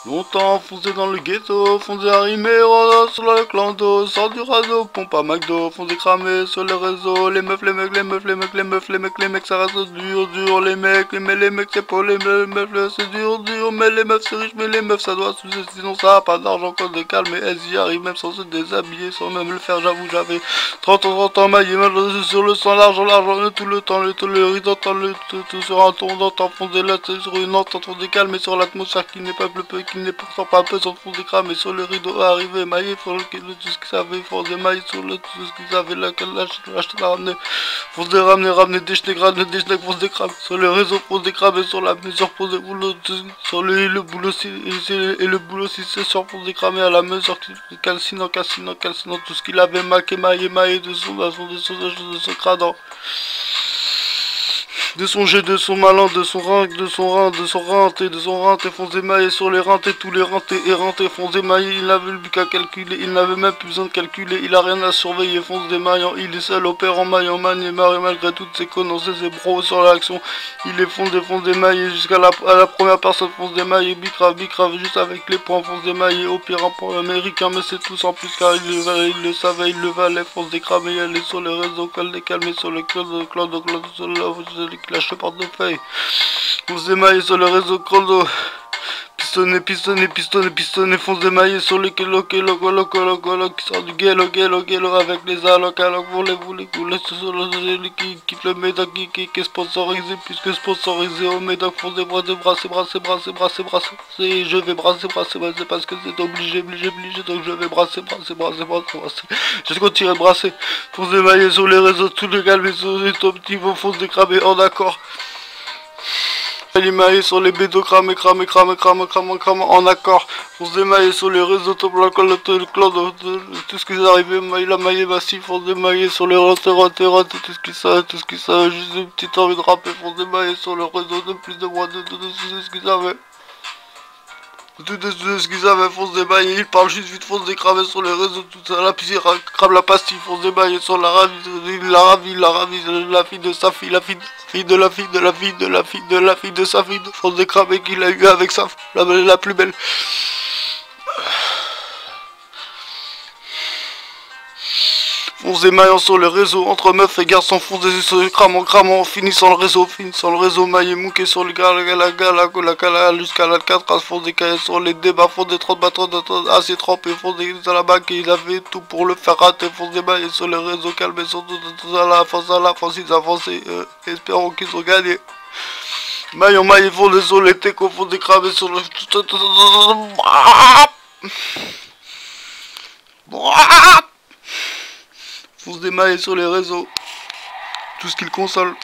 Longtemps foncé dans le ghetto, foncé arrimé, rôdant sur le clando, sort du radeau, pompe à McDo, foncé cramé sur le réseau, les meufs, les mecs, les meufs, les mecs, les meufs, les mecs, ça reste dur, dur, les mecs, mais les mecs c'est pas les meufs, c'est dur, dur, mais les meufs c'est riche, mais les meufs ça doit se sucer, sinon ça a pas d'argent quand de calme, mais elles y arrivent même sans se déshabiller, sans même le faire, j'avoue, j'avais 30 ans, maillé, mal sur le sang, l'argent, tout le temps, le rideau, tout sur un ton d'enfoncer la tête sur une entente, on décalme sur l'atmosphère qui n'est pas peu, qui n'est pourtant pas peu, sans fond d'écran, sur le rideau arrivé, maillé, pour le tout ce qu'ils savaient, fond des mailles sur le tout ce qu'ils avaient, laquelle lâche la ramener, faut se ramener, décheter, graner, décheter, pour se décramer, sur le réseau, pour se décramer, sur la mesure, pour se boulot, sur le boulot, et le boulot, si c'est sûr, pour se décramer à la mesure, calcinant, tout ce qu'il avait maqué, maillé, de son cradant. De son jet, de son malin, de son renté, fonce émaillé sur les rentés, tous les rentés et fonce émaillé, il n'avait plus qu'à calculer, il n'avait même plus besoin de calculer, il a rien à surveiller, fonce démaillant, il est seul, opère en maillant, manié, malgré toutes ses connaissances et ses bros sur l'action, il est fonce démaillé jusqu'à la première personne, fonce démaillé, bicrave, juste avec les points, fonce démaillé, au pire un point américain, mais c'est tout sans plus car il le savait, il le valait, fonce décramé, elle est sur le réseau, colle décalmé sur le cloud, sur le lâche le portefeuille. Fonce démaillé sur le réseau chrono. Pistonné, fonce démaillé sur le kilo, qui sort du guélo, avec les allocs, pour les sur le qui kiffe le médoc, qui est sponsorisé, puisque sponsorisé au médoc, fonce des brasser, je vais brasser, parce que c'est obligé, donc je vais brasser, je continue à brasser, fonce démaillé sur les réseaux, tout le calme, sur les top niveau, fonce décramé, en accord. Émaillé sur les bédos, cramé, en accord. Fonce démaillé sur les réseaux, top la colle, tout ce qui est arrivé, la maillé massif, fonce démaillé sur les rentés, tout ce qui savait, juste une petite envie de rapper, fonce démaillé sur le réseau de plus de moins de tout ce qu'ils avaient. Tout ce qu'ils avaient, fonce démaillé, il parle juste vite, fonce décramer sur les réseaux, tout ça, la piscine, crame la pastille, fonce démaillé sur la ravie, la fille de sa fille, la fille de la fille de sa fille, fonce décramer qu'il a eu avec sa la plus belle. Fonce démaillant sur le réseau, entre meufs et garçons, fonce des sur cramant, finissant le réseau, maillé mouqué sur le gala, jusqu'à la 4, fonce des cahiers sur les débats, fonce des 30 bateaux, assez trempés, fonce des à la bague, il avait tout pour le faire rater, fonce démaillé sur le réseau, calmé sur tout à la France, ils avançaient, espérons qu'ils ont gagné. Maillon, fondé sur les técos, fonce décramé sur le... Fonce démaillé sur les réseaux, tout ce qu'il console.